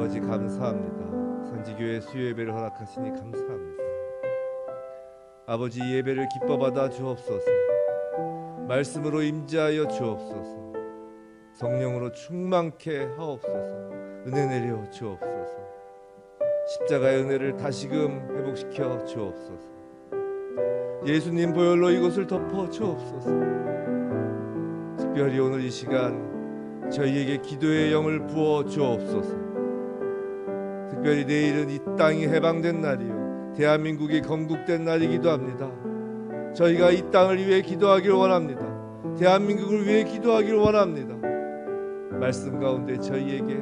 아버지 감사합니다. 선지교회 수요예배를 허락하시니 감사합니다. 아버지 예배를 기뻐 받아 주옵소서. 말씀으로 임재하여 주옵소서. 성령으로 충만케 하옵소서. 은혜 내려 주옵소서. 십자가의 은혜를 다시금 회복시켜 주옵소서. 예수님 보혈로 이곳을 덮어 주옵소서. 특별히 오늘 이 시간 저희에게 기도의 영을 부어 주옵소서. 특별히 내일은 이 땅이 해방된 날이요 대한민국이 건국된 날이기도 합니다. 저희가 이 땅을 위해 기도하기를 원합니다. 대한민국을 위해 기도하기를 원합니다. 말씀 가운데 저희에게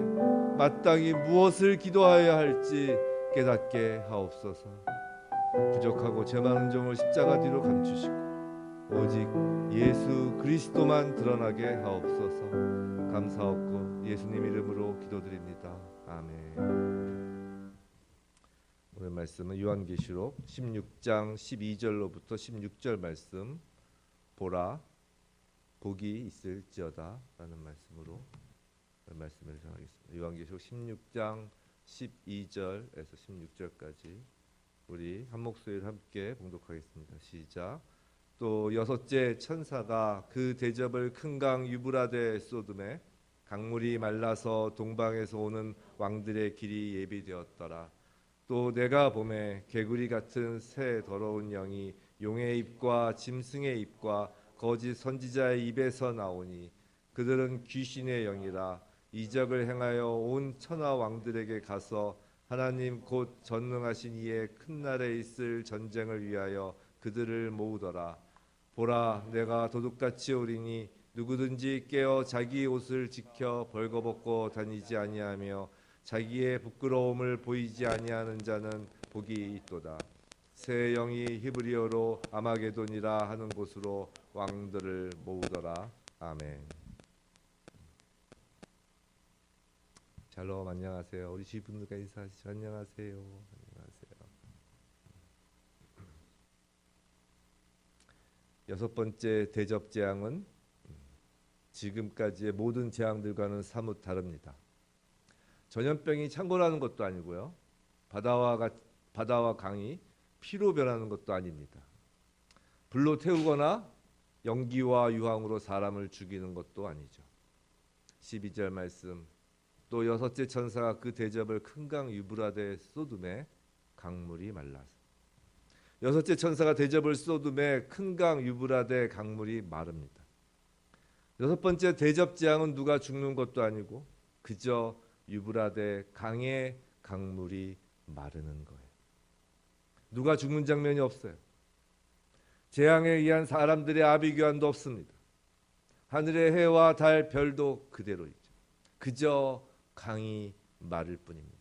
마땅히 무엇을 기도하여야 할지 깨닫게 하옵소서. 부족하고 죄 많은 종을 십자가 뒤로 감추시고 오직 예수 그리스도만 드러나게 하옵소서. 감사하옵고 예수님 이름으로 기도드립니다. 아멘. 오늘 말씀은 요한계시록 16장 12절로부터 16절 말씀, 보라 복이 있을지어다 라는 말씀으로 말씀을 전하겠습니다. 요한계시록 16장 12절에서 16절까지 우리 한 목소리를 함께 봉독하겠습니다. 시작. 또 여섯째 천사가 그 대접을 큰 강 유브라데 쏟음에 강물이 말라서 동방에서 오는 왕들의 길이 예비되었더라. 또 내가 보매 개구리 같은 새 더러운 영이 용의 입과 짐승의 입과 거짓 선지자의 입에서 나오니 그들은 귀신의 영이라. 이적을 행하여 온 천하 왕들에게 가서 하나님 곧 전능하신 이의 큰 날에 있을 전쟁을 위하여 그들을 모으더라. 보라, 내가 도둑같이 오리니 누구든지 깨어 자기 옷을 지켜 벌거벗고 다니지 아니하며 자기의 부끄러움을 보이지 아니하는 자는 복이 있도다. 새 영이 히브리어로 아마게돈이라 하는 곳으로 왕들을 모으더라. 아멘. 샬롬, 안녕하세요. 우리 주위분들과 인사하시죠. 안녕하세요. 안녕하세요. 여섯 번째 대접 재앙은 지금까지의 모든 재앙들과는 사뭇 다릅니다. 전염병이 창궐하는 것도 아니고요. 바다와 강이 피로 변하는 것도 아닙니다. 불로 태우거나 연기와 유황으로 사람을 죽이는 것도 아니죠. 12절 말씀. 또 여섯째 천사가 그 대접을 큰 강 유브라데 쏟음에 강물이 말라서. 여섯째 천사가 대접을 쏟음에 큰 강 유브라데 강물이 마릅니다. 여섯 번째 대접 재앙은 누가 죽는 것도 아니고 그저 유브라데 강의 강물이 마르는 거예요. 누가 죽는 장면이 없어요. 재앙에 의한 사람들의 아비규환도 없습니다. 하늘의 해와 달, 별도 그대로 있죠. 그저 강이 마를 뿐입니다.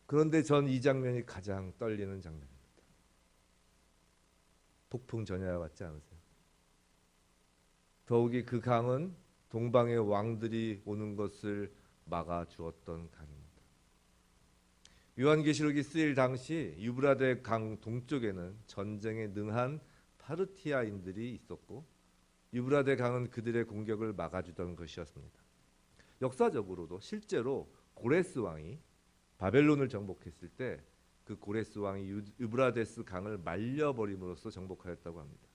그런데 전 이 장면이 가장 떨리는 장면입니다. 폭풍 전야와 같지 않으세요? 더욱이 그 강은 동방의 왕들이 오는 것을 막아주었던 강입니다. 요한계시록이 쓰일 당시 유브라데 강 동쪽에는 전쟁에 능한 파르티아인들이 있었고 유브라데 강은 그들의 공격을 막아주던 것이었습니다. 역사적으로도 실제로 고레스 왕이 바벨론을 정복했을 때 그 고레스 왕이 유브라데스 강을 말려버림으로써 정복하였다고 합니다.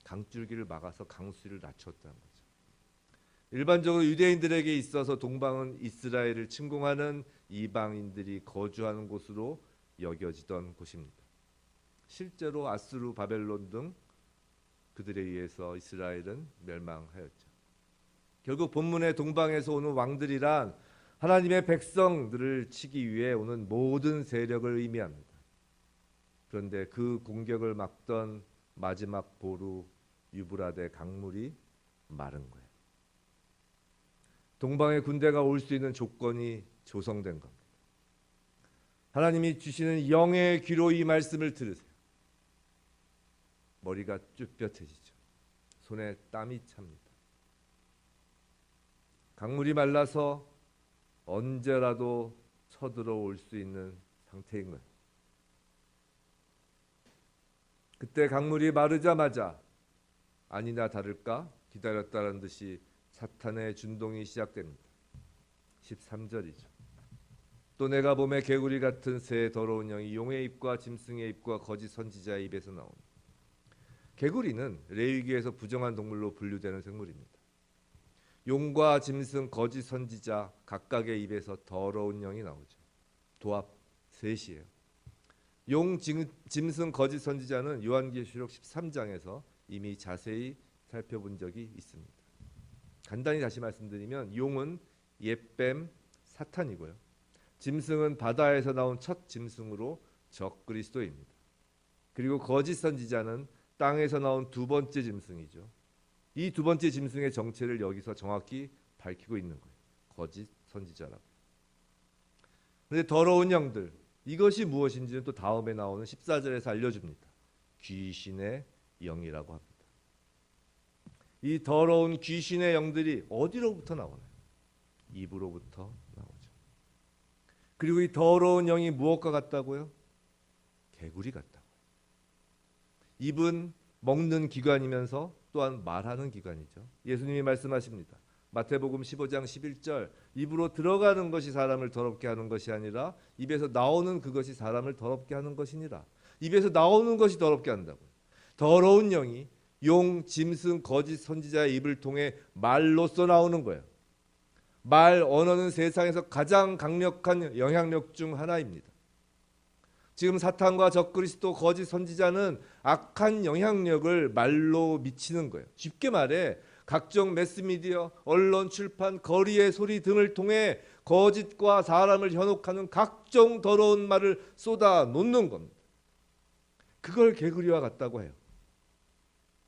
강줄기를 막아서 강수위를 낮췄다는 거죠. 일반적으로 유대인들에게 있어서 동방은 이스라엘을 침공하는 이방인들이 거주하는 곳으로 여겨지던 곳입니다. 실제로 아수르, 바벨론 등 그들에 의해서 이스라엘은 멸망하였죠. 결국 본문의 동방에서 오는 왕들이란 하나님의 백성들을 치기 위해 오는 모든 세력을 의미합니다. 그런데 그 공격을 막던 마지막 보루 유브라데 강물이 마른 거예요. 동방의 군대가 올 수 있는 조건이 조성된 겁니다. 하나님이 주시는 영의 귀로 이 말씀을 들으세요. 머리가 쭈뼛해지죠. 손에 땀이 찹니다. 강물이 말라서 언제라도 쳐들어올 수 있는 상태인 거예요. 그때 강물이 마르자마자 아니나 다를까 기다렸다는 듯이 사탄의 준동이 시작됩니다. 13절이죠. 또 내가 봄에 개구리 같은 새 더러운 영이 용의 입과 짐승의 입과 거짓 선지자의 입에서 나오니. 개구리는 레위기에서 부정한 동물로 분류되는 생물입니다. 용과 짐승, 거짓 선지자 각각의 입에서 더러운 영이 나오죠. 도합 셋이에요. 용, 짐승, 거짓 선지자는 요한계시록 13장에서 이미 자세히 살펴본 적이 있습니다. 간단히 다시 말씀드리면 용은 옛뱀 사탄이고요. 짐승은 바다에서 나온 첫 짐승으로 적그리스도입니다. 그리고 거짓 선지자는 땅에서 나온 두 번째 짐승이죠. 이 두 번째 짐승의 정체를 여기서 정확히 밝히고 있는 거예요. 거짓 선지자라고. 그런데 더러운 영들, 이것이 무엇인지는 또 다음에 나오는 14절에서 알려줍니다. 귀신의 영이라고 합니다. 이 더러운 귀신의 영들이 어디로부터 나오나요? 입으로부터 나오죠. 그리고 이 더러운 영이 무엇과 같다고요? 개구리 같다고요. 입은 먹는 기관이면서 또한 말하는 기관이죠. 예수님이 말씀하십니다. 마태복음 15장 11절, 입으로 들어가는 것이 사람을 더럽게 하는 것이 아니라 입에서 나오는 그것이 사람을 더럽게 하는 것이니라. 입에서 나오는 것이 더럽게 한다고요. 더러운 영이 용, 짐승, 거짓 선지자의 입을 통해 말로써 나오는 거예요. 말, 언어는 세상에서 가장 강력한 영향력 중 하나입니다. 지금 사탄과 적그리스도, 거짓 선지자는 악한 영향력을 말로 미치는 거예요. 쉽게 말해 각종 매스미디어, 언론, 출판, 거리의 소리 등을 통해 거짓과 사람을 현혹하는 각종 더러운 말을 쏟아 놓는 겁니다. 그걸 개구리와 같다고 해요.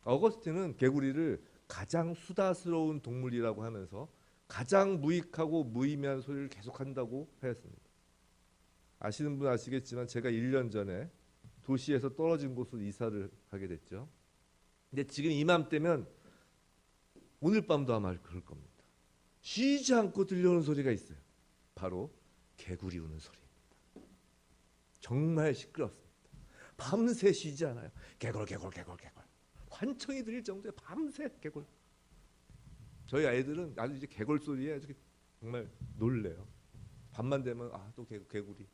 어거스틴은 개구리를 가장 수다스러운 동물이라고 하면서 가장 무익하고 무의미한 소리를 계속한다고 하였습니다. 아시는 분 아시겠지만 제가 1년 전에 도시에서 떨어진 곳으로 이사를 가게 됐죠. 근데 지금 이맘때면 오늘 밤도 아마 그럴 겁니다. 쉬지 않고 들려오는 소리가 있어요. 바로 개구리 우는 소리입니다. 정말 시끄럽습니다. 밤새 쉬지 않아요. 개굴 개굴 개굴 개굴. 환청이 들릴 정도의 밤새 개굴. 저희 아이들은 아주 이제 개굴 소리에 정말 놀래요. 밤만 되면 또 개구리.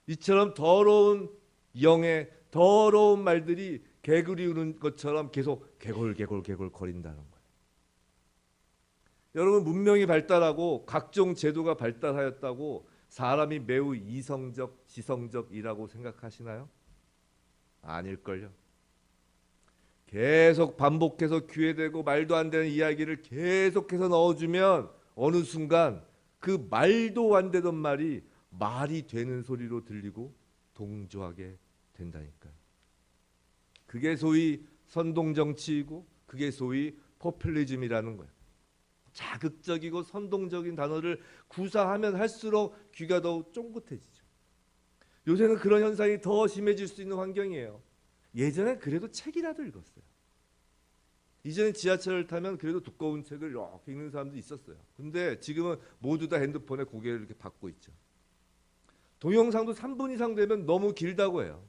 이처럼 더러운 영의 더러운 말들이 개구리 우는 것처럼 계속 개골 개골 개골 거린다는 거예요. 여러분, 문명이 발달하고 각종 제도가 발달하였다고 사람이 매우 이성적, 지성적이라고 생각하시나요? 아닐걸요. 계속 반복해서 귀에 대고 말도 안 되는 이야기를 계속해서 넣어주면 어느 순간 그 말도 안 되던 말이 말이 되는 소리로 들리고 동조하게 된다니까요. 그게 소위 선동정치이고 그게 소위 포퓰리즘이라는 거예요. 자극적이고 선동적인 단어를 구사하면 할수록 귀가 더욱 쫑긋해지죠. 요새는 그런 현상이 더 심해질 수 있는 환경이에요. 예전에 그래도 책이라도 읽었어요. 이전에 지하철을 타면 그래도 두꺼운 책을 이렇게 읽는 사람도 있었어요. 근데 지금은 모두 다 핸드폰에 고개를 이렇게 받고 있죠. 동영상도 3분 이상 되면 너무 길다고 해요.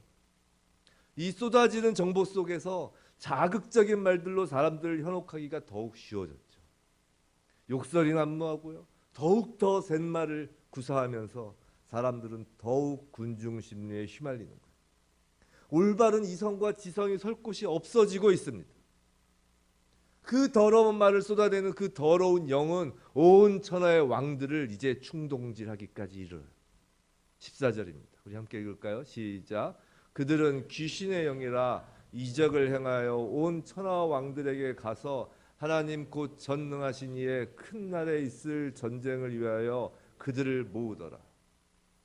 이 쏟아지는 정보 속에서 자극적인 말들로 사람들을 현혹하기가 더욱 쉬워졌죠. 욕설이 난무하고요. 더욱 더 센 말을 구사하면서 사람들은 더욱 군중 심리에 휘말리는 거예요. 올바른 이성과 지성이 설 곳이 없어지고 있습니다. 그 더러운 말을 쏟아내는 그 더러운 영은 온 천하의 왕들을 이제 충동질하기까지 이르러요. 14절입니다. 우리 함께 읽을까요? 시작. 그들은 귀신의 영이라 이적을 행하여 온 천하 왕들에게 가서 하나님 곧 전능하신 이의 큰 날에 있을 전쟁을 위하여 그들을 모으더라.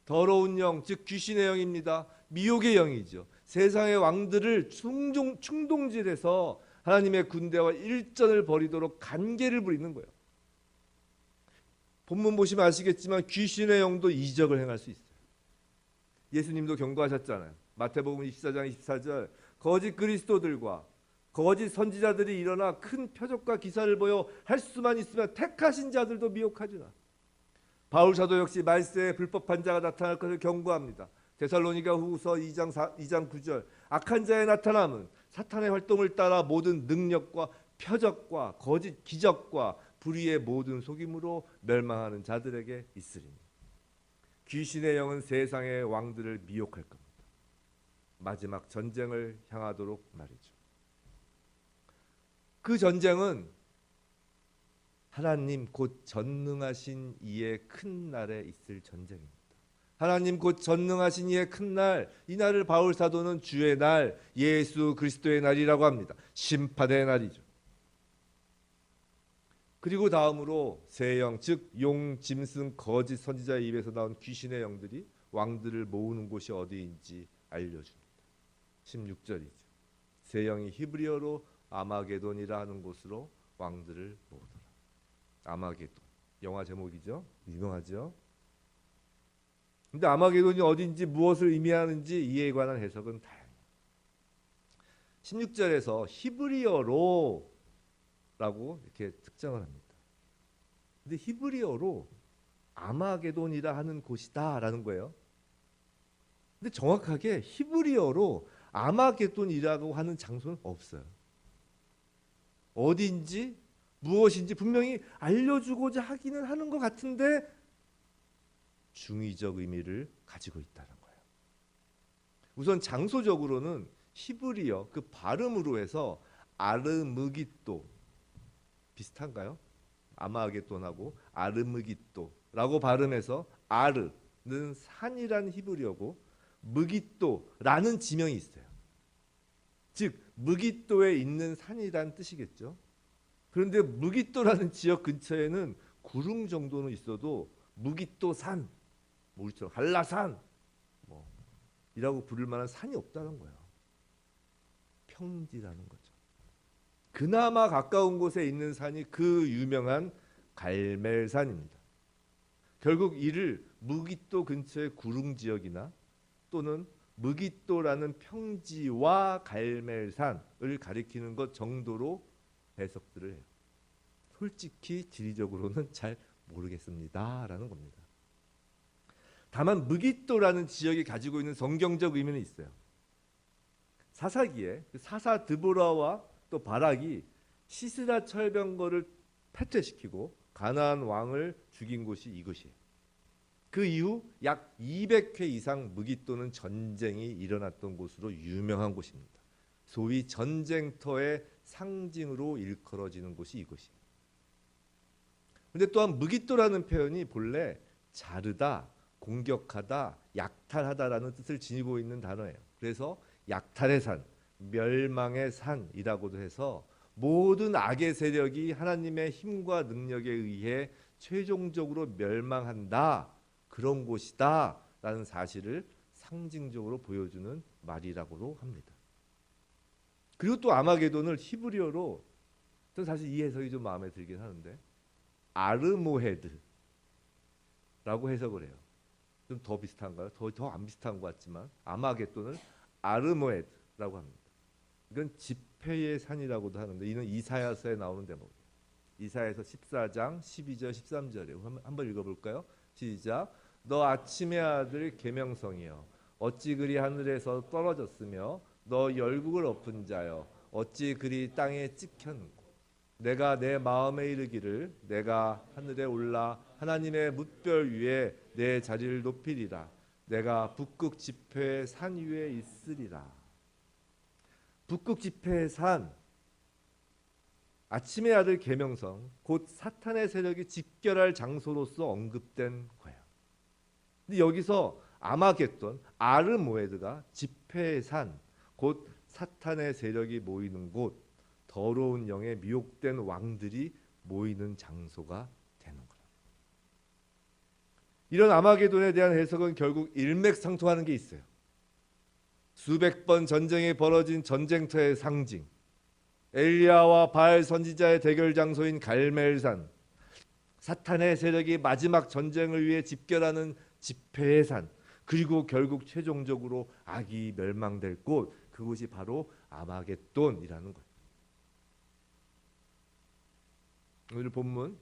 더러운 영, 즉 귀신의 영입니다. 미혹의 영이죠. 세상의 왕들을 충동질해서 하나님의 군대와 일전을 벌이도록 간계를 부리는 거예요. 본문 보시면 아시겠지만 귀신의 영도 이적을 행할 수 있어요. 예수님도 경고하셨잖아요. 마태복음 24장 24절, 거짓 그리스도들과 거짓 선지자들이 일어나 큰 표적과 기사를 보여 할 수만 있으면 택하신 자들도 미혹하리라. 바울 사도 역시 말세에 불법한 자가 나타날 것을 경고합니다. 데살로니가 후서 2장 9절, 악한 자의 나타남은 사탄의 활동을 따라 모든 능력과 표적과 거짓 기적과 불의의 모든 속임으로 멸망하는 자들에게 있으리니. 귀신의 영은 세상의 왕들을 미혹할 겁니다. 마지막 전쟁을 향하도록 말이죠. 그 전쟁은 하나님 곧 전능하신 이의 큰 날에 있을 전쟁입니다. 하나님 곧 전능하신 이의 큰 날, 이 날을 바울 사도는 주의 날, 예수 그리스도의 날이라고 합니다. 심판의 날이죠. 그리고 다음으로 새 영, 즉 용, 짐승, 거짓 선지자의 입에서 나온 귀신의 영들이 왕들을 모으는 곳이 어디인지 알려줍니다. 16절이죠. 새 영이 히브리어로 아마게돈이라 하는 곳으로 왕들을 모으더라. 아마게돈, 영화 제목이죠. 유명하죠. 근데 아마게돈이 어딘지 무엇을 의미하는지 이에 관한 해석은 다양해요. 16절에서 히브리어로 라고 이렇게 특정을 합니다. 근데 히브리어로 아마게돈이라 하는 곳이다 라는 거예요. 근데 정확하게 히브리어로 아마게돈이라고 하는 장소는 없어요. 어딘지 무엇인지 분명히 알려주고자 하기는 하는 것 같은데 중의적 의미를 가지고 있다는 거예요. 우선 장소적으로는 히브리어 그 발음으로 해서 아르므기또 비슷한가요? 아마게돈하고 아르므기또라고 발음해서 아르는 산이란 히브리어고 무기또라는 지명이 있어요. 즉 무기또에 있는 산이란 뜻이겠죠. 그런데 무기또라는 지역 근처에는 구릉 정도는 있어도 무기또산, 우리처럼 한라산 이라고 부를 만한 산이 없다는 거예요. 평지라는 거죠. 그나마 가까운 곳에 있는 산이 그 유명한 갈멜산입니다. 결국 이를 무기또 근처의 구릉 지역이나 또는 무기또라는 평지와 갈멜산을 가리키는 것 정도로 해석들을 해요. 솔직히 지리적으로는 잘 모르겠습니다라는 겁니다. 다만 무기또라는 지역이 가지고 있는 성경적 의미는 있어요. 사사기에 사사 드보라와 또 바락이 시스라 철병거를 패퇴시키고 가나안 왕을 죽인 곳이 이곳이에요. 그 이후 약 200회 이상 무기또는 전쟁이 일어났던 곳으로 유명한 곳입니다. 소위 전쟁터의 상징으로 일컬어지는 곳이 이곳이에요. 그런데 또한 무기또라는 표현이 본래 자르다, 공격하다, 약탈하다라는 뜻을 지니고 있는 단어예요. 그래서 약탈의 산, 멸망의 산이라고도 해서 모든 악의 세력이 하나님의 힘과 능력에 의해 최종적으로 멸망한다, 그런 곳이다 라는 사실을 상징적으로 보여주는 말이라고도 합니다. 그리고 또 아마게돈을 히브리어로, 저는 사실 이 해석이 좀 마음에 들긴 하는데 아르모헤드라고 해석을 해요. 좀 더 비슷한가요? 더 안 비슷한 것 같지만 아마게돈을 아르모헤드라고 합니다. 이건 집회의 산이라고도 하는데 이는 이사야서에 나오는 대목이에요. 이사야서 14장 12절 13절에 한번 읽어볼까요? 시작. 너 아침의 아들 계명성이여 어찌 그리 하늘에서 떨어졌으며 너 열국을 엎은 자여 어찌 그리 땅에 찍혔는고 내가 내 마음에 이르기를 내가 하늘에 올라 하나님의 뭇별 위에 내 자리를 높이리라 내가 북극 지폐의 산 위에 있으리라. 북극 지폐의 산, 아침의 아들 계명성, 곧 사탄의 세력이 집결할 장소로서 언급된 거예요. 근데 여기서 아마겟돈, 아르모에드가 지폐의 산, 곧 사탄의 세력이 모이는 곳, 더러운 영에 미혹된 왕들이 모이는 장소가 되는 거예요. 이런 아마게돈에 대한 해석은 결국 일맥상통하는 게 있어요. 수백 번 전쟁이 벌어진 전쟁터의 상징, 엘리야와 바알 선지자의 대결 장소인 갈멜산, 사탄의 세력이 마지막 전쟁을 위해 집결하는 집회의 산, 그리고 결국 최종적으로 악이 멸망될 곳, 그곳이 바로 아마겟돈이라는 거예요. 오늘 본문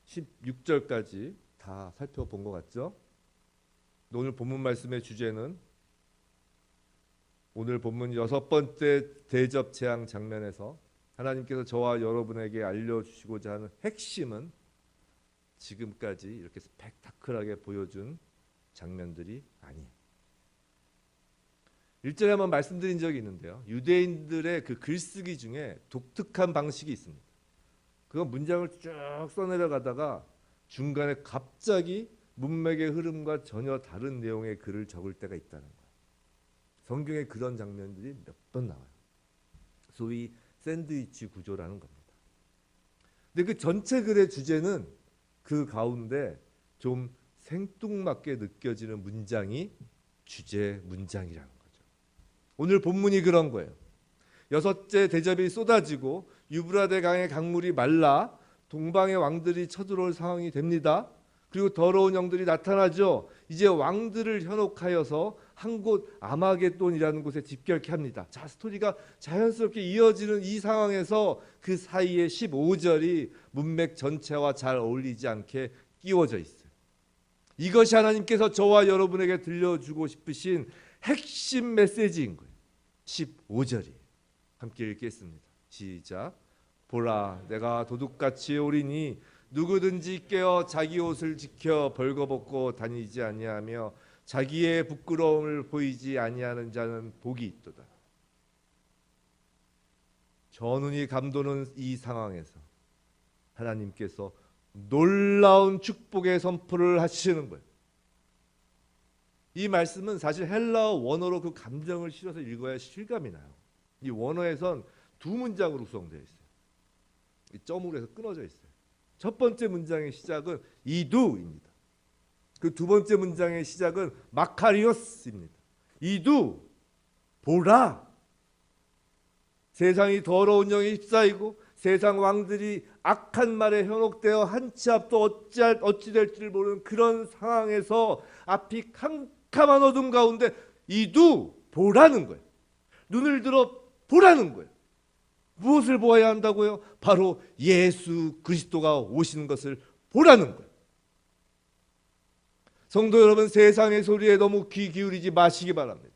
16절까지 다 살펴본 것 같죠? 오늘 본문 말씀의 주제는 오늘 본문 6번째 대접 재앙 장면에서 하나님께서 저와 여러분에게 알려주시고자 하는 핵심은 지금까지 이렇게 스펙타클하게 보여준 장면들이 아니에요. 1절에 한번 말씀드린 적이 있는데요. 유대인들의 그 글쓰기 중에 독특한 방식이 있습니다. 그건 문장을 쭉 써내려가다가 중간에 갑자기 문맥의 흐름과 전혀 다른 내용의 글을 적을 때가 있다는 거예요. 성경에 그런 장면들이 몇 번 나와요. 소위 샌드위치 구조라는 겁니다. 근데 그 전체 글의 주제는 그 가운데 좀 생뚱맞게 느껴지는 문장이 주제 문장이라는 거죠. 오늘 본문이 그런 거예요. 6째 대접이 쏟아지고 유브라데 강의 강물이 말라 동방의 왕들이 쳐들어올 상황이 됩니다. 그리고 더러운 영들이 나타나죠. 이제 왕들을 현혹하여서 한 곳 아마겟돈이라는 곳에 집결케 합니다. 자, 스토리가 자연스럽게 이어지는 이 상황에서 그 사이에 15절이 문맥 전체와 잘 어울리지 않게 끼워져 있어요. 이것이 하나님께서 저와 여러분에게 들려주고 싶으신 핵심 메시지인 거예요. 15절이 함께 읽겠습니다. 시작. 보라, 내가 도둑같이 오리니 누구든지 깨어 자기 옷을 지켜 벌거벗고 다니지 아니하며 자기의 부끄러움을 보이지 아니하는 자는 복이 있도다. 저 눈이 감도는 이 상황에서 하나님께서 놀라운 축복의 선포를 하시는 거예요. 이 말씀은 사실 헬라어 원어로 그 감정을 실어서 읽어야 실감이 나요. 이 원어에선 두 문장으로 구성되어 있어요. 이 점으로 해서 끊어져 있어요. 첫 번째 문장의 시작은 이두입니다. 그 두 번째 문장의 시작은 마카리오스입니다. 이두, 보라. 세상이 더러운 영에 휩싸이고 세상 왕들이 악한 말에 현혹되어 한 치 앞도 어찌 될지를 모르는 그런 상황에서 앞이 캄캄한 어둠 가운데 이두, 보라는 거예요. 눈을 들어 보라는 거예요. 무엇을 보아야 한다고요? 바로 예수 그리스도가 오시는 것을 보라는 거예요. 성도 여러분, 세상의 소리에 너무 귀 기울이지 마시기 바랍니다.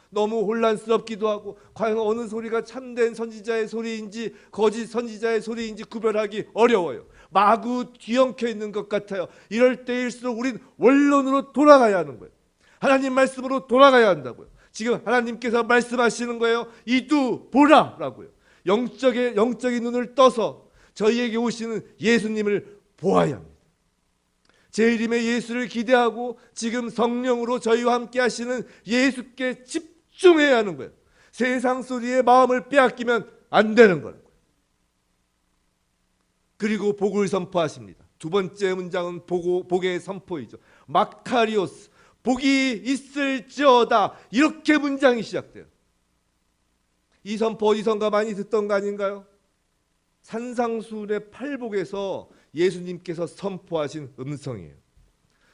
너무 혼란스럽기도 하고 과연 어느 소리가 참된 선지자의 소리인지 거짓 선지자의 소리인지 구별하기 어려워요. 마구 뒤엉켜 있는 것 같아요. 이럴 때일수록 우린 원론으로 돌아가야 하는 거예요. 하나님 말씀으로 돌아가야 한다고요. 지금 하나님께서 말씀하시는 거예요. 이두 보라라고요. 영적인 눈을 떠서 저희에게 오시는 예수님을 보아야 합니다. 재림의 예수를 기대하고 지금 성령으로 저희와 함께 하시는 예수께 집중해야 하는 거예요. 세상 소리에 마음을 빼앗기면 안 되는 거예요. 그리고 복을 선포하십니다. 두 번째 문장은 복의 선포이죠. 마카리오스, 복이 있을지어다. 이렇게 문장이 시작돼요. 이 선포 어디선가 많이 듣던 거 아닌가요? 산상수훈의 팔복에서 예수님께서 선포하신 음성이에요.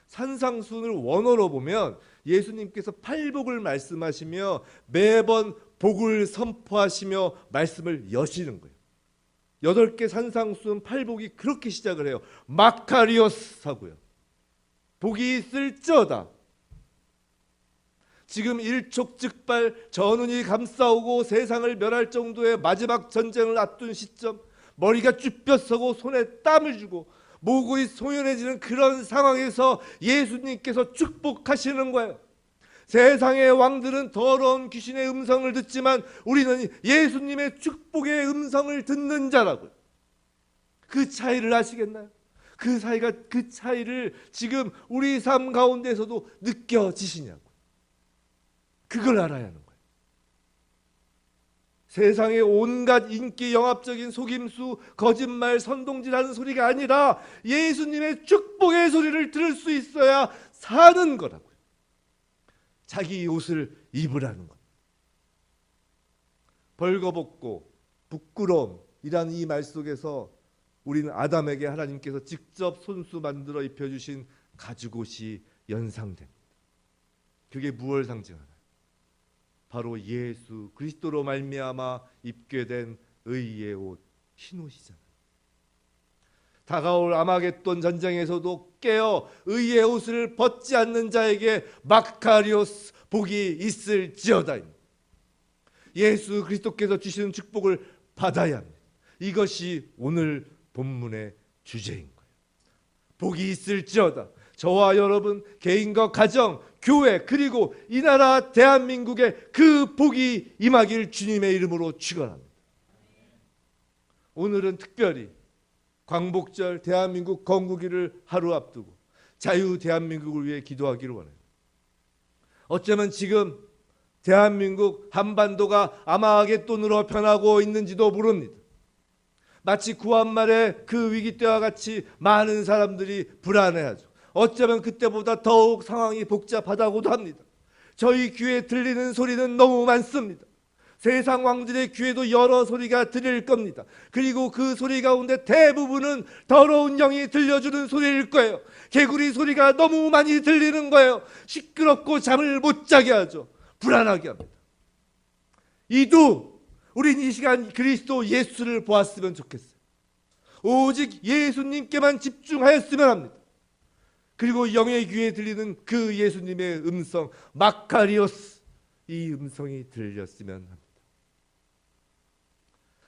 산상수훈을 원어로 보면 예수님께서 팔복을 말씀하시며 매번 복을 선포하시며 말씀을 여시는 거예요. 8개 산상수훈 팔복이 그렇게 시작을 해요. 마카리오스 하고요. 복이 있을지어다. 지금 일촉즉발 전운이 감싸오고 세상을 멸할 정도의 마지막 전쟁을 앞둔 시점, 머리가 쭈뼛서고 손에 땀을 주고 목이 소연해지는 그런 상황에서 예수님께서 축복하시는 거예요. 세상의 왕들은 더러운 귀신의 음성을 듣지만 우리는 예수님의 축복의 음성을 듣는 자라고요. 그 차이를 아시겠나요? 그 차이를 지금 우리 삶 가운데서도 느껴지시냐고. 그걸 알아야 하는 거예요. 세상의 온갖 인기 영합적인 속임수, 거짓말, 선동질하는 소리가 아니라 예수님의 축복의 소리를 들을 수 있어야 사는 거라고요. 자기 옷을 입으라는 것. 벌거벗고 부끄러움이라는 이 말 속에서 우리는 아담에게 하나님께서 직접 손수 만들어 입혀주신 가죽옷이 연상됩니다. 그게 무엇을 상징하나요? 바로 예수 그리스도로 말미암아 입게 된 의의 옷, 흰옷이잖아요. 다가올 아마겟돈 전쟁에서도 깨어 의의 옷을 벗지 않는 자에게 마카리오스, 복이 있을지어다. 예수 그리스도께서 주시는 축복을 받아야 합니다. 이것이 오늘 본문의 주제인 거예요. 복이 있을지어다. 저와 여러분, 개인과 가정, 교회, 그리고 이 나라 대한민국에 그 복이 임하길 주님의 이름으로 축원합니다. 오늘은 특별히 광복절 대한민국 건국일을 하루 앞두고 자유 대한민국을 위해 기도하기를 원해요. 어쩌면 지금 대한민국 한반도가 아마겟돈으로 변하고 있는지도 모릅니다. 마치 구한말의 그 위기 때와 같이 많은 사람들이 불안해하죠. 어쩌면 그때보다 더욱 상황이 복잡하다고도 합니다. 저희 귀에 들리는 소리는 너무 많습니다. 세상 왕들의 귀에도 여러 소리가 들릴 겁니다. 그리고 그 소리 가운데 대부분은 더러운 영이 들려주는 소리일 거예요. 개구리 소리가 너무 많이 들리는 거예요. 시끄럽고 잠을 못 자게 하죠. 불안하게 합니다. 이도 우린 이 시간 그리스도 예수를 보았으면 좋겠어요. 오직 예수님께만 집중하였으면 합니다. 그리고 영의 귀에 들리는 그 예수님의 음성, 마카리오스, 이 음성이 들렸으면 합니다.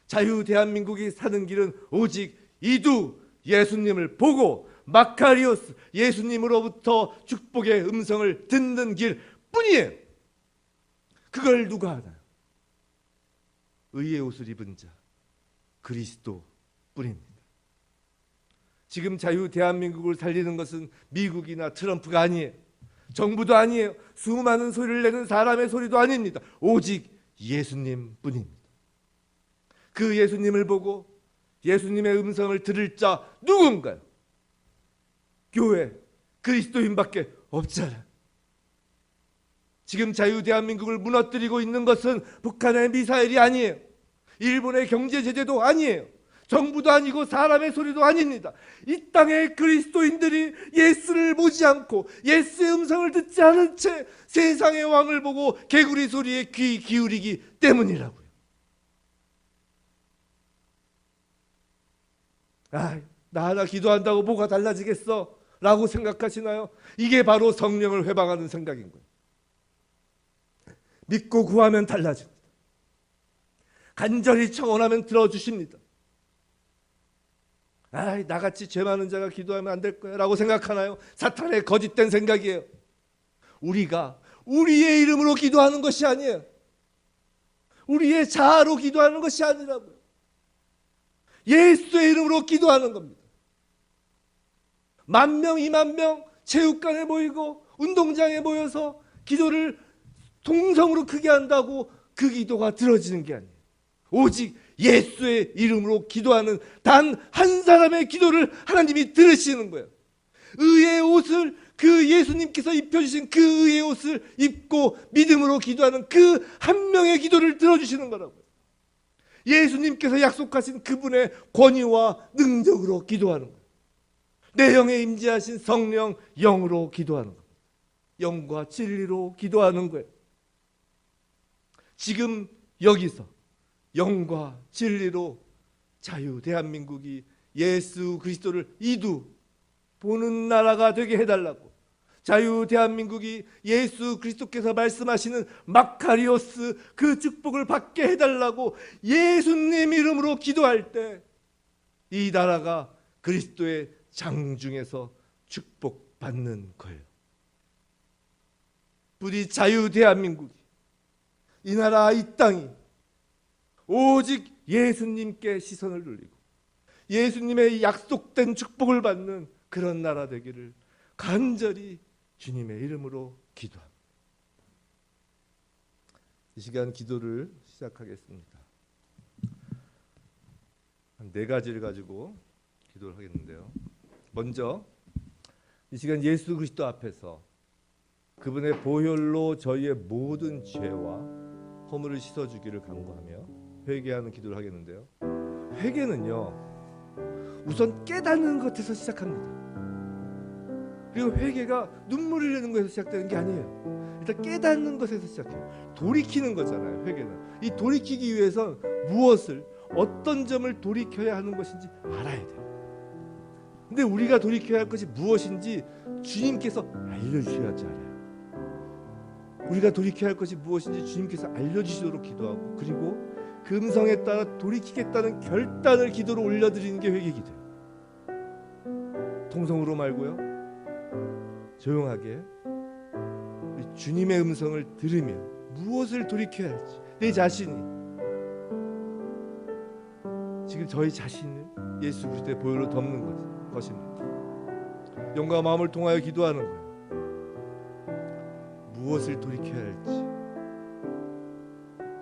자유 대한민국이 사는 길은 오직 이두 예수님을 보고 마카리오스, 예수님으로부터 축복의 음성을 듣는 길 뿐이에요. 그걸 누가 하나요? 의의 옷을 입은 자, 그리스도 뿐입니다. 지금 자유 대한민국을 살리는 것은 미국이나 트럼프가 아니에요. 정부도 아니에요. 수많은 소리를 내는 사람의 소리도 아닙니다. 오직 예수님 뿐입니다. 그 예수님을 보고 예수님의 음성을 들을 자 누군가요? 교회, 그리스도인밖에 없잖아요. 지금 자유 대한민국을 무너뜨리고 있는 것은 북한의 미사일이 아니에요. 일본의 경제 제재도 아니에요. 정부도 아니고 사람의 소리도 아닙니다. 이 땅의 그리스도인들이 예수를 보지 않고 예수의 음성을 듣지 않은 채 세상의 왕을 보고 개구리 소리에 귀 기울이기 때문이라고요. 나 하나 기도한다고 뭐가 달라지겠어? 라고 생각하시나요? 이게 바로 성령을 회방하는 생각인 거예요. 믿고 구하면 달라집니다. 간절히 청원하면 들어주십니다. 나같이 죄 많은 자가 기도하면 안 될 거야 라고 생각하나요? 사탄의 거짓된 생각이에요. 우리가 우리의 이름으로 기도하는 것이 아니에요. 우리의 자아로 기도하는 것이 아니라고요. 예수의 이름으로 기도하는 겁니다. 10,000명, 20,000명 체육관에 모이고 운동장에 모여서 기도를 동성으로 크게 한다고 그 기도가 들어지는 게 아니에요. 오직 예수의 이름으로 기도하는 단 한 사람의 기도를 하나님이 들으시는 거예요. 의의 옷을 그 예수님께서 입혀주신 그 의의 옷을 입고 믿음으로 기도하는 그 한 명의 기도를 들어주시는 거라고요. 예수님께서 약속하신 그분의 권위와 능력으로 기도하는 거예요. 내 영에 임재하신 성령 영으로 기도하는 거예요. 영과 진리로 기도하는 거예요. 지금 여기서 영과 진리로 자유 대한민국이 예수 그리스도를 이두 보는 나라가 되게 해달라고, 자유 대한민국이 예수 그리스도께서 말씀하시는 마카리오스 그 축복을 받게 해달라고 예수님 이름으로 기도할 때 이 나라가 그리스도의 장중에서 축복받는 거예요. 부디 자유 대한민국이, 이 나라 이 땅이 오직 예수님께 시선을 돌리고 예수님의 약속된 축복을 받는 그런 나라 되기를 간절히 주님의 이름으로 기도합니다. 이 시간 기도를 시작하겠습니다. 한 4가지를 가지고 기도를 하겠는데요. 먼저 이 시간 예수 그리스도 앞에서 그분의 보혈로 저희의 모든 죄와 허물을 씻어주기를 간구하며 회개하는 기도를 하겠는데요. 회개는요, 우선 깨닫는 것에서 시작합니다. 그리고 회개가 눈물 흘리는 것에서 시작되는 게 아니에요. 일단 깨닫는 것에서 시작해요. 돌이키는 거잖아요. 회개는 이 돌이키기 위해선 무엇을, 어떤 점을 돌이켜야 하는 것인지 알아야 돼요. 근데 우리가 돌이켜야 할 것이 무엇인지 주님께서 알려주셔야지 알아요. 우리가 돌이켜야 할 것이 무엇인지 주님께서 알려주시도록 기도하고, 그리고 그 음성에 따라 돌이키겠다는 결단을 기도로 올려드리는 게 회개기도예요. 통성으로 말고요, 조용하게 우리 주님의 음성을 들으며 무엇을 돌이켜야 할지, 내 자신이 지금 저희 자신을 예수 그리스도의 보혈로 덮는 것입니다. 영과 마음을 통하여 기도하는 거예요. 무엇을 돌이켜야 할지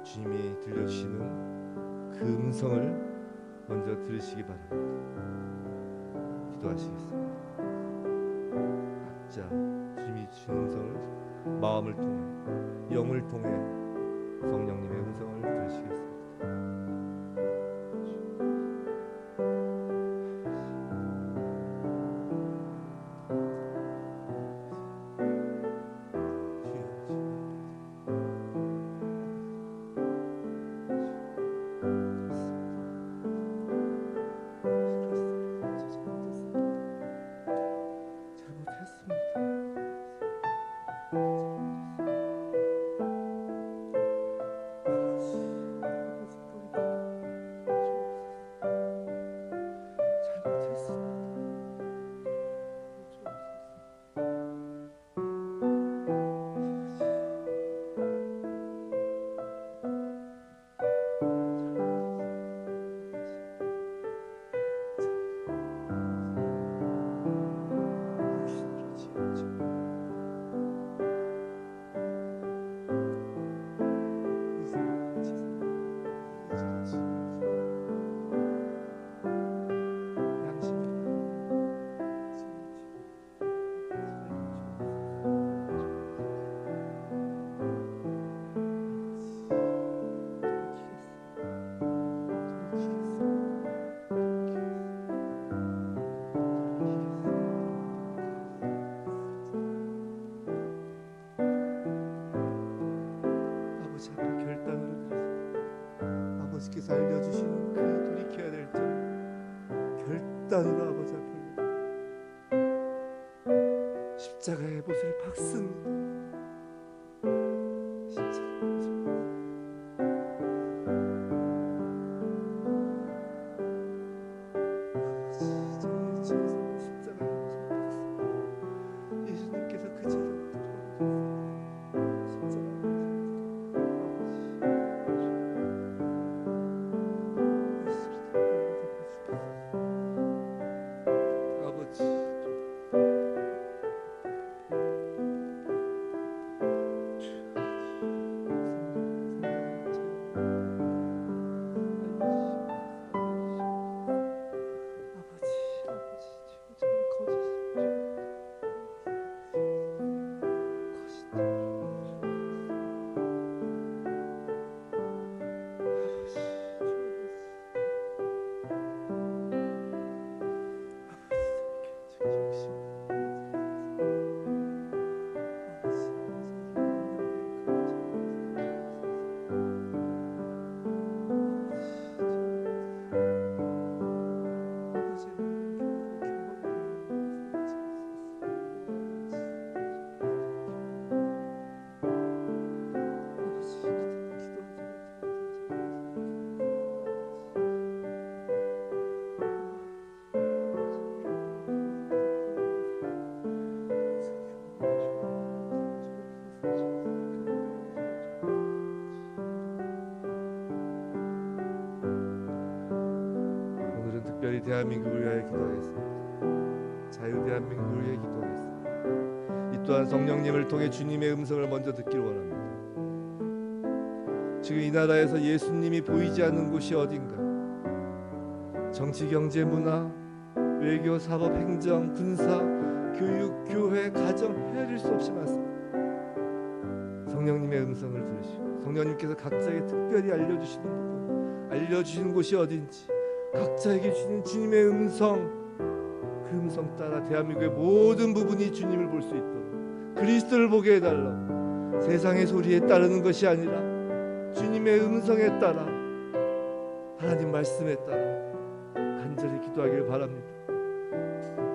주님이 들려주시는 그 음성을 먼저 들으시기 바랍니다. 기도하시겠습니다. 각자 주님이 주신 음성을 마음을 통해, 영을 통해 성령님의 음성을 들으시겠습니다. 아버지께서 알려주시는 그 돌이켜야 될 점 결단으로 아버지 앞에 십자가의 못을 박습니다. 십자가의 못을 아버지, 저희 죄에서 십자가의 못을 박습니다. 예수님께서 그 죄를 특별히 대한민국을 위하여 기도하겠습니다. 자유 대한민국을 위해 기도하겠습니다. 이 또한 성령님을 통해 주님의 음성을 먼저 듣기를 원합니다. 지금 이 나라에서 예수님이 보이지 않는 곳이 어딘가? 정치, 경제, 문화, 외교, 사법, 행정, 군사, 교육, 교회, 가정 헤아릴 수 없이 많습니다. 성령님의 음성을 들으시고 성령님께서 각자에게 특별히 알려주시는 부분, 알려주시는 곳이 어딘지 각자에게 주시는 주님의 음성, 그 음성 따라 대한민국의 모든 부분이 주님을 볼 수 있도록 그리스도를 보게 해달라고, 세상의 소리에 따르는 것이 아니라 주님의 음성에 따라, 하나님 말씀에 따라 간절히 기도하기를 바랍니다.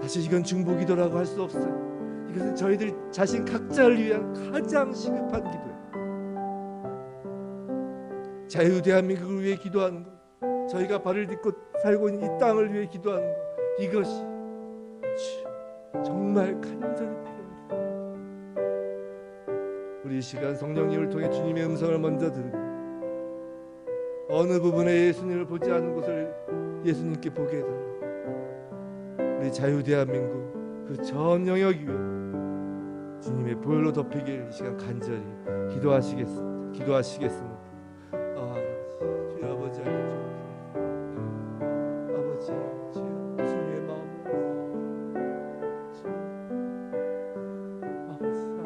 사실 이건 중보기도라고 할 수 없어요. 이것은 저희들 자신 각자를 위한 가장 시급한 기도예요. 자유 대한민국을 위해 기도하는 것, 저희가 발을 딛고 살고 있는 이 땅을 위해 기도하는 것, 이것이 정말 간절히 필요합니다. 우리 이 시간 성령님을 통해 주님의 음성을 먼저 들으며 어느 부분에 예수님을 보지 않은 곳을 예수님께 보게 해달라. 우리 자유 대한민국 그 전 영역 위에 주님의 보혈로 덮이길 이 시간 간절히 기도하시겠습니다. 주여 아버지 아버지 주여 주님의 마음을 아버지께서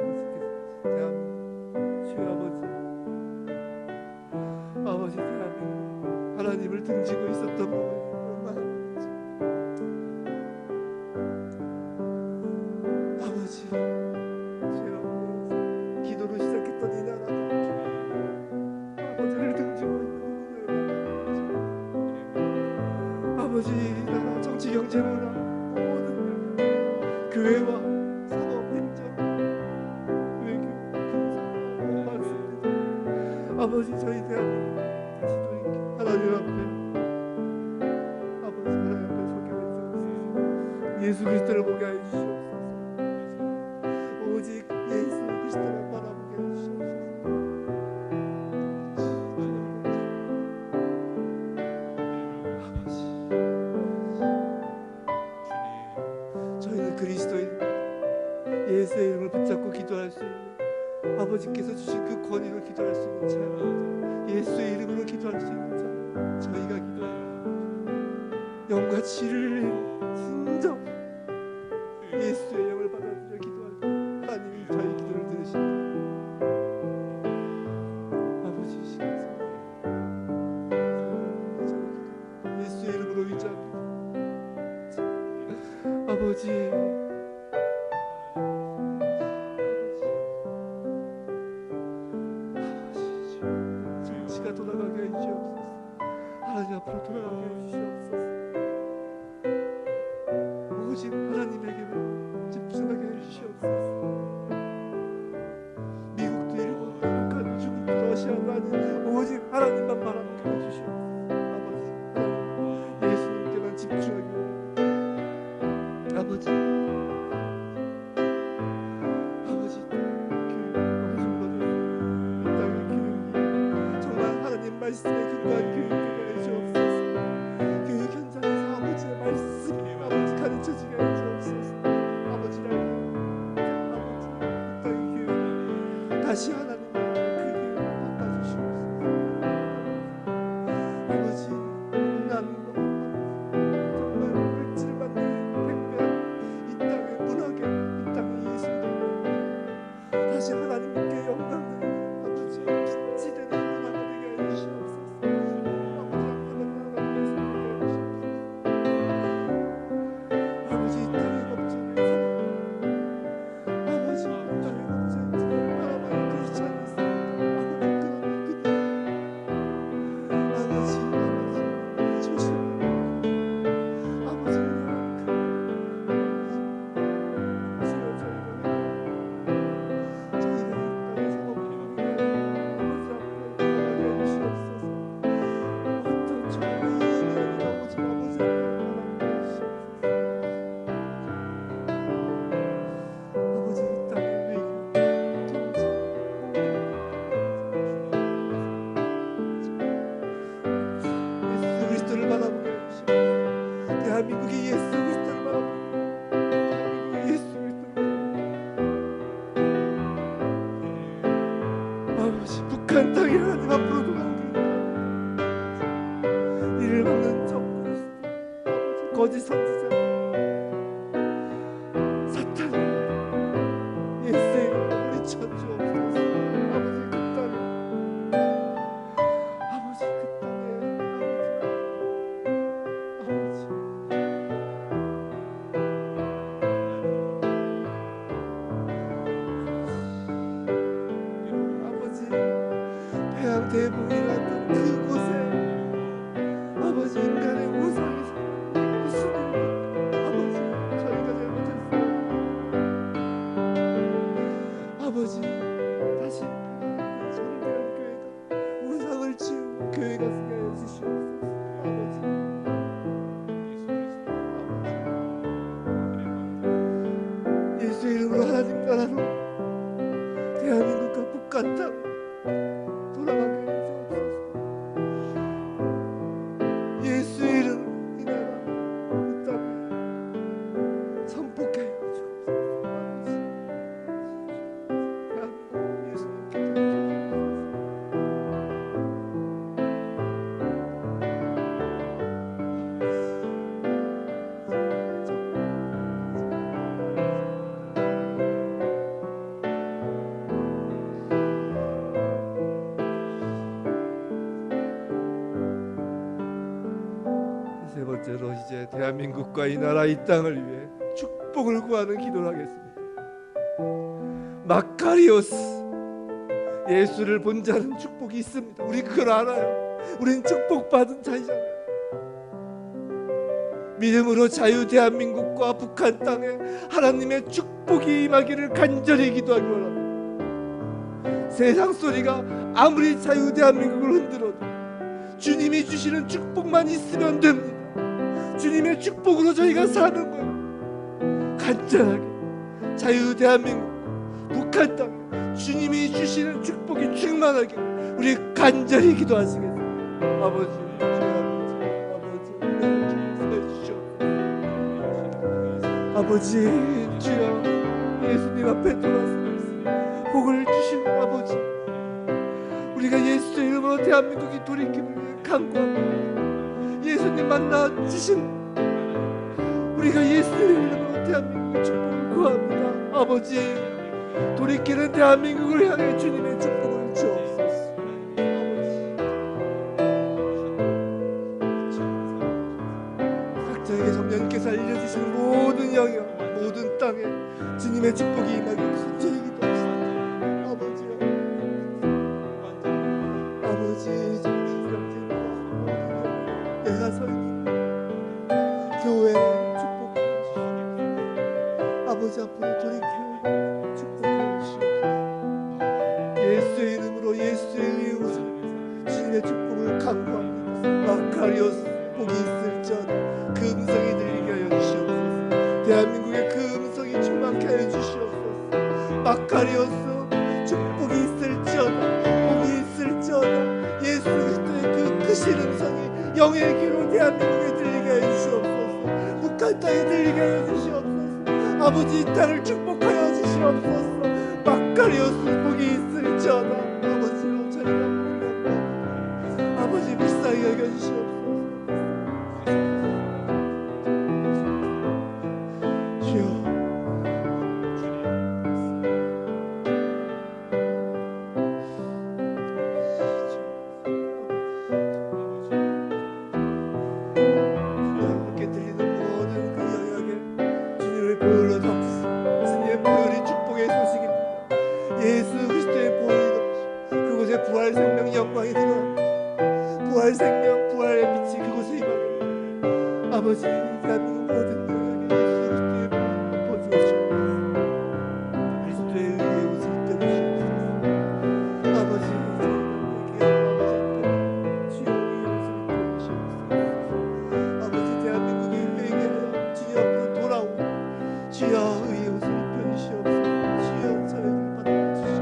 대한민국 주여 아버지 대한민국 하나님을 등지고 있었던 부분이 아버지 주여 기도로 시작했던 이 나라가 아버지를 등지고 있는 아버지 이 나라 정치 경제 문화 모든 교회와 산업 행정 외교 너무 많습니다. 아버지 저희 대한민국 다시 돌이켜 하나님 앞에 아버지 하나님 앞에 서게 하여 주옵소서. 예수 그리스도를 보게 하여 주시옵소서. 오직 예수 그리스도를 바라보게 하여 주시옵소서. 저희는 그리스도인입니다. 예수의 이름을 붙잡고 기도할 수 있는 아버지께서 주신 그 권위로 기도할 수 있는 자, 예수의 이름으로 기도할 수 있는 자, 저희가 기도해요. 영과 지를 진정 예수의 영을 받아들여 기도할 때 하나님이 저희 기도를 들으십니다. 아버지 이 시간 예수의 이름으로 의지합니다. 아버지 정치가 돌아가게 해주시옵소서. 하나님 앞으로 돌아가게 해주시옵소서. 오직 하나님에게만 집중하게 해주시옵소서. 미국도 일본, 북한, 중국도 러시아도 아닌 오직 하나님만 바라보게 해주시옵소서. 아버지 예수님께만 집중하게 아버지 말씀에 근거한 교육을 해주옵소서. 교육 현장에서 아버지의 말씀이 아버지 가르쳐지게 해주옵소서. 아버지를 아버지 이 교육 다시 하나님 그 교육을 바꿔주시옵소서. 아버지 난과 정말 물질을 받는 팽배한 이 땅의 문학에 이 땅의 예술들 다시 하나님께 영광을 아버지 빛이 되는 대한민국이 예수 그리스도를 바라보고 대한민국이 예수 그리스도를 아버지 북한 땅이 하나님 앞으로 돌아오기를 이를 막는 정부 아버지 거짓 선지자 사탄 예수의 이름으로 물리쳐 주옵소서. 아버지 그 땅에 아버지 그 땅에 아버지 태양 대붕이라는 그곳에 아버지 인간의 우상에서 무슨 아버지 저희가 잘못했어요. 아버지 다시 성대한 교회가 우상을 치우고 교회가 쓰게 해주시옵소서. 아버지 세 번째로 이제 대한민국과 이 나라 이 땅을 위해 축복을 구하는 기도를 하겠습니다. 마카리오스, 예수를 본 자는 축복이 있습니다. 우리 그걸 알아요. 우린 축복받은 자이잖아요. 믿음으로 자유 대한민국과 북한 땅에 하나님의 축복이 임하기를 간절히 기도하기 원합니다. 세상 소리가 아무리 자유 대한민국을 흔들어도 주님이 주시는 축복만 있으면 됩니다. 주님의 축복으로 저희가 사는 거예요. 간절하게 자유 대한민국, 북한 땅에 주님이 주시는 축복이 충만하게 우리 간절히 기도하시겠습니다. 아버지, 아버지, 주여, 예수님 앞에 돌아서겠습니다. 복을 주신 아버지, 우리가 예수의 이름으로 대한민국이 돌이킴을 위해 간구합니다. 예수님 만나 주신 우리가 예수의 이름으로 대한민국의 축복을 구합니다. 아버지, 돌이키는 대한민국을 향해 주님의 축복을 주옵소서. 각자에게 성령님께서 알려주시는 모든 영역, 모든 땅에 주님의 축복이 임하길 간절히 기도합니다. 아버지요, 아버지, 내가 서 있는 교회 축복해 주시옵소서. 아버지 앞으로 돌이켜 축복해 주시옵소서. 예수의 이름으로 예수의 의의 옷을 주님의 축복을 간구합니다. 마카리오스, 복이 있을지어다. 그 음성이 들리게 하여 주시옵소서. 대한민국의 그 음성이 충만케 하여 주시옵소서. 마카리오스, 축복이 있을지어다. 복이 있을지어다. 예수 그리스도의 그 크신 음성이 영의 귀로 대한민국에 들리게 하여 주시옵소서. 북한 땅에 들리게 하여 주시옵소서. 아버지, 이 땅을 축복하여 주시옵소서. 마카리오스, 복이 있을지어다. 아버지로 저희가 부릅니다. 아버지, 불쌍히 여겨 주시옵소서. 주여, 부활 생명 영광이 들어갑니다. 부활 생명, 부활의 빛이 그곳에 임합니다. 아버지, 대한민국 모든 영역에 예수 그리스도의 복을 부어주옵소서. 그리스도의 의의 옷을 입혀주시옵소서. 아버지, 주여 의의 옷을 입혀주시옵소서. 아버지, 대한민국이 회개하여 주님 앞으로 돌아오고 주여 의의 옷을 입혀주시옵소서. 주여 저희를 받아주시옵소서.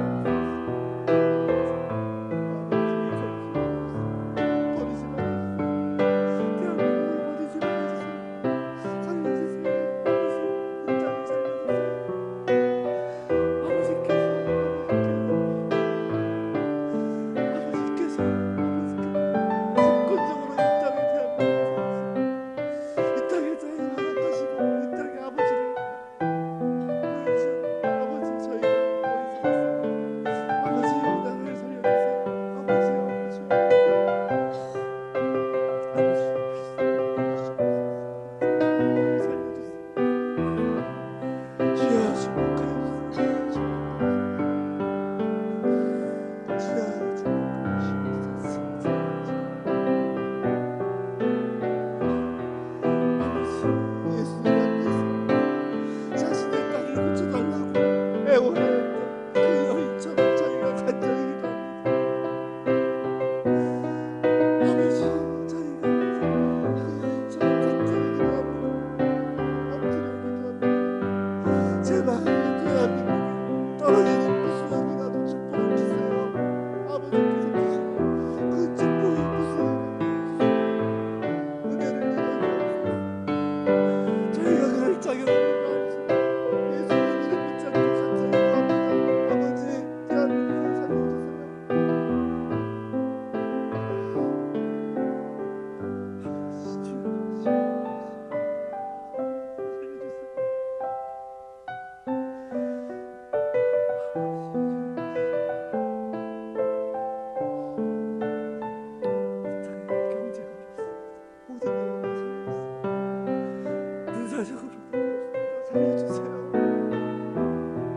가정으로 살려주세요.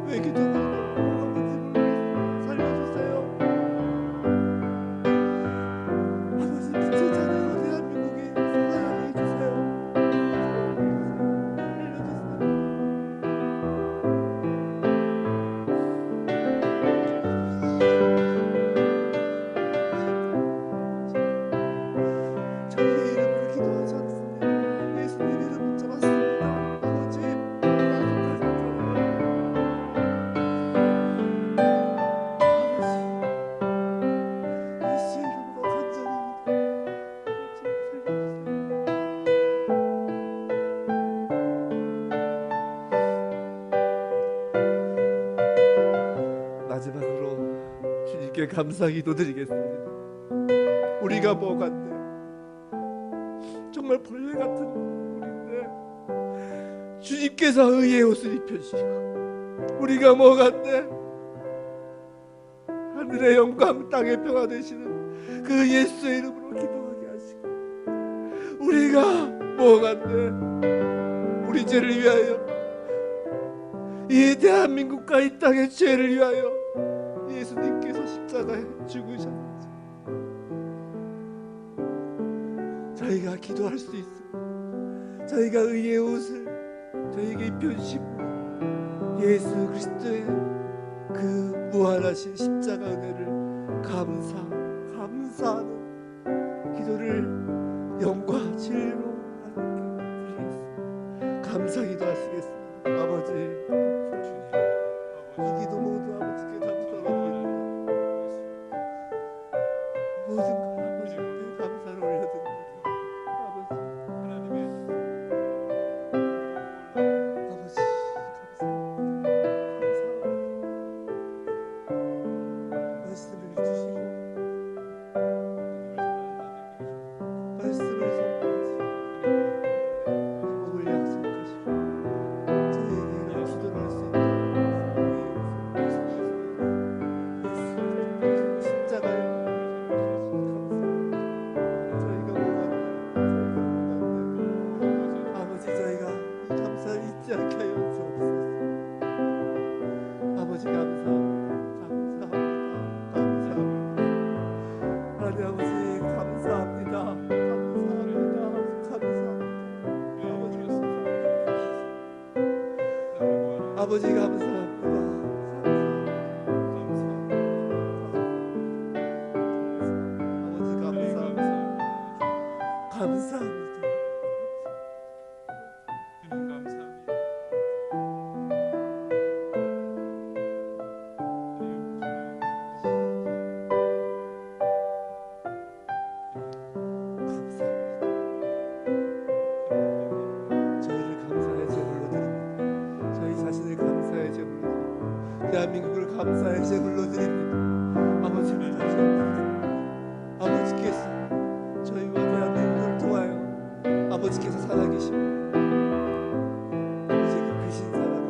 왜 기도가 아버지 살려주세요. 아버지 빛의 자녀로 대한민국에 살아나게 해주세요. 저희의 이름으로 기도하지 않습니다. 예수님 이름 붙잡았습니다. 아버지 예수의 이름으로 간절히 마지막으로 주님께 감사 기도드리겠습니다. 우리가 뭐 같네, 정말 벌레 같은 우리인데 주님께서 의의 옷을 입혀주시고, 우리가 뭐 같네, 하늘의 영광 땅의 평화 되시는 그 예수의 이름으로 기도하게 하시고, 우리가 뭐 같네, 우리 죄를 위하여, 이 대한민국과 이 땅의 죄를 위하여 예수님께서 십자가에 죽으셨는지 저희가 기도할 수 있습니다. 저희가 의의 옷을 저희에게 입혀주시고 예수 그리스도의 그 무한하신 십자가 은혜를 감사하는 기도를 영과 진리로 하나님께 드리겠습니다. 감사 기도하시겠습니다. 아버지, 이 기도 모두 아버지께 감사드립니다. 모든 걸 아버지께 감사를 올려드립니다. 아버지, 하나님의 아버지 감사합니다. 말씀을 주시고 말씀을 선포하시고 복을 약속하시고 저희에게 이런 기도를 할 수 있도록 십자가에 저희가 뭐가 아버지, 저희가 이 감사를 잊지 않게 하여 주옵소서. 아버지 감사합니다. 하나님 아버지 감사합니다. 아버지 감사합니다. 감사합니다. 주님 감사합니다. 저희를 감사의 제물로 드립니다. 저희 자신을 감사의 제물로 드립니다. 대한민국을 감사의 제물로 드립니다. 아버지를 다시 아버지께서 저희와 대한민국을 통하여 아버지께서 살아계시고, 아버지 그 크신 사랑은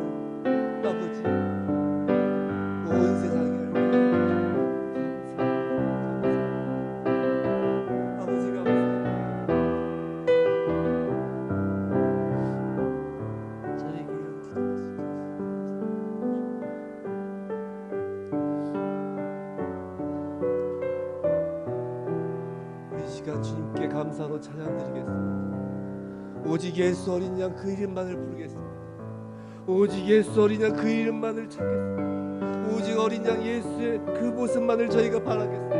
아버지 온 세상에 알고 감사합니다. 아버지 감사합니다. 저에게 우리 시간 주님께 감사로 찬양드리겠습니다. 오직 예수 어린 양 그 이름만을 부르겠습니다. 오직 예수 어린 양 그 이름만을 찾겠습니다. 오직 어린 양 예수의 그 모습만을 저희가 바라겠습니다.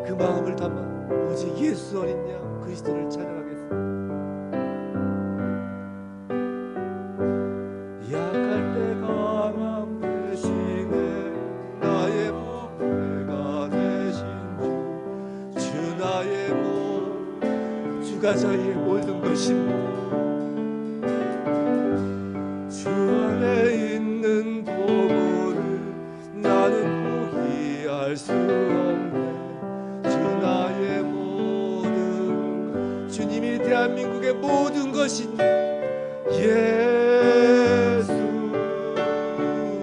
그 마음을 담아 오직 예수 어린 양 그리스도를 찬양하겠습니다. 약할 때 강함 되시네, 나의 보배가 되신 주 나의 주가 저희의 모든 것입니다. 주 안에 있는 보고를 나는 포기할 수 없네. 주 나의 모든, 주님이 대한민국의 모든 것인 예수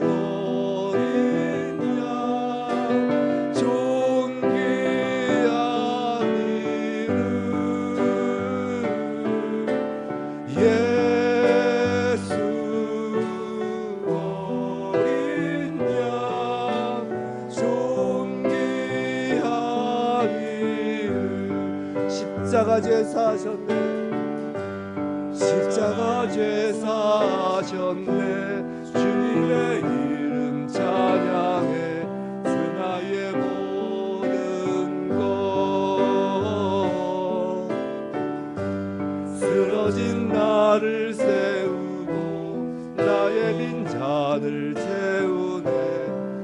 어린 양 존귀한 이름 제사하셨네. 십자가 제사하셨네. 주님의 이름 찬양해. 주 나의 모든 것. 쓰러진 나를 세우고 나의 빈잔을 채우네.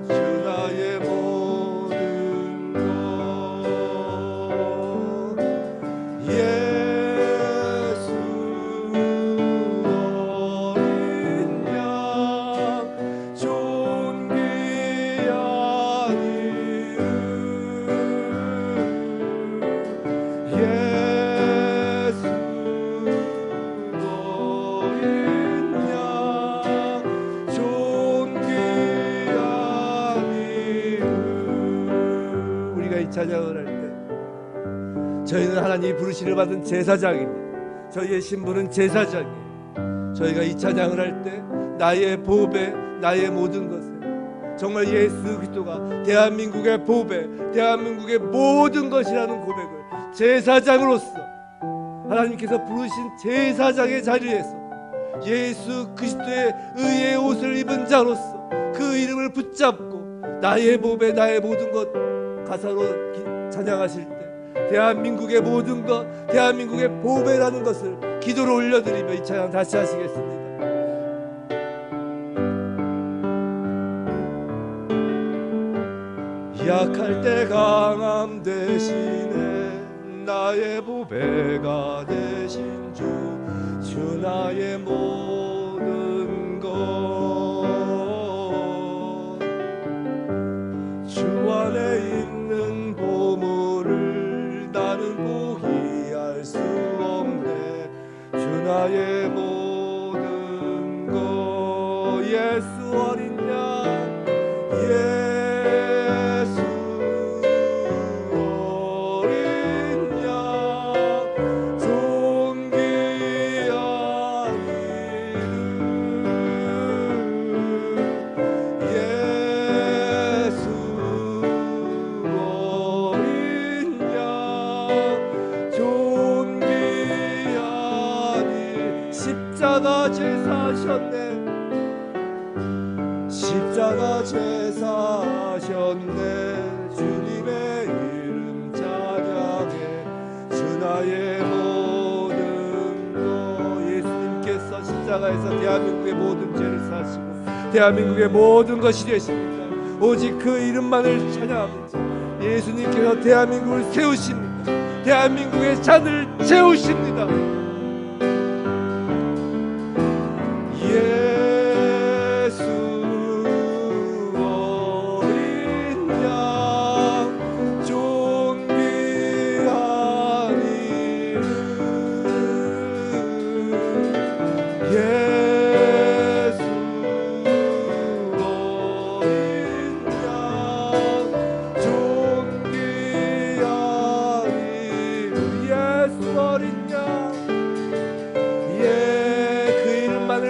주 나의 모든 것. 예수 어린 양 존귀한 이름. 예수 어린 양 존귀한 이름. 우리가 이 찬양을 할 때 저희는 하나님이 부르심을 받은 제사장입니다. 저희의 신분은 제사장이에요. 저희가 이 찬양을 할 때 나의 보배, 나의 모든 것을, 정말 예수 그리스도가 대한민국의 보배, 대한민국의 모든 것이라는 고백을 제사장으로서 하나님께서 부르신 제사장의 자리에서 예수 그리스도의 의의 옷을 입은 자로서 그 이름을 붙잡고 나의 보배, 나의 모든 것 가사로 찬양하실 때 대한민국의 모든 것, 대한민국의 보배라는 것을 기도로 올려드리며 이 찬양 다시 하시겠습니다. 약할 때 강함 대신에 나의 보배가 되신 주, 주 나의 모든 것. 주 안에 있는 보물을 나는 포기할 수 없네. 주 나의 모든 것. 예수 어린 양, 예수 어린 양 존귀한 이름. 예수 어린 양 존귀한 이름. 십자가 제사하셨네. 십자가 제사하셨네. 주님의 이름 찬양해. 주 나의 모든 것. 예수님께서 십자가에서 대한민국의 모든 죄를 사시고 대한민국의 모든 것이 되십니다. 오직 그 이름만을 찬양합니다. 예수님께서 대한민국을 세우십니다. 대한민국의 잔을 채우십니다.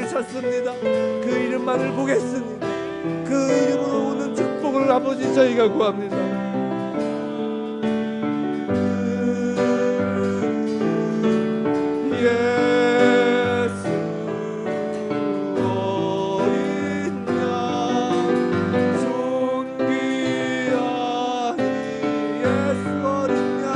찾습니다. 그 이름만을 보겠습니다. 그 이름으로 오는 축복을 아버지 저희가 구합니다. 예수 어린 양 존귀한 예수 어린 양.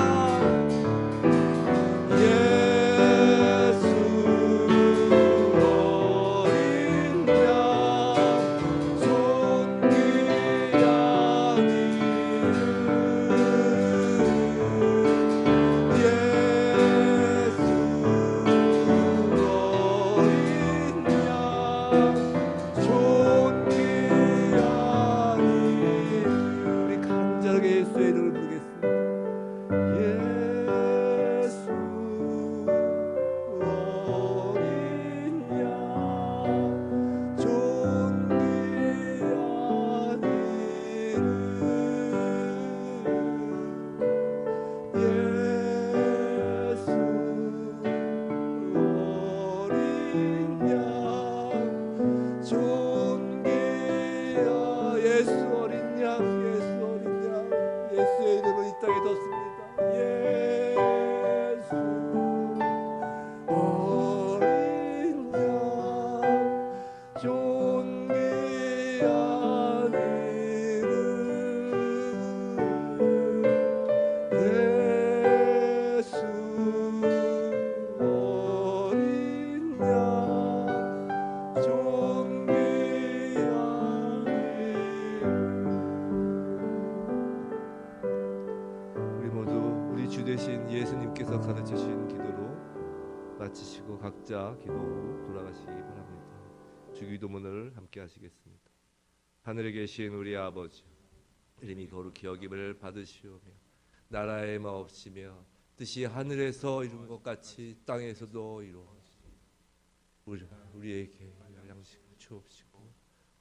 주신 기도로 마치시고 각자 기도 돌아가시기 바랍니다. 주기도문을 함께 하시겠습니다. 하늘에 계신 우리 아버지, 이름이 거룩히 여김을 받으시오며 나라의 마옵시며 뜻이 하늘에서 이룬 것 같이 땅에서도 이루어지고 우리에게 양식을 주옵시고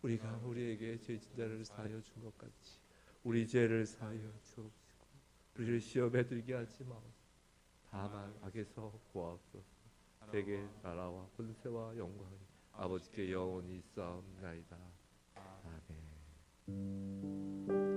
우리가 우리에게 죄진 자를 사하여 준 것 같이 우리 죄를 사하여 주옵시고 우리를 시험에 들게 하지 마옵소서. 다만 악에서 구하옵소서. 대개 나라와 권세와 영광이 아버지께 영원히 있사옵나이다. 아멘.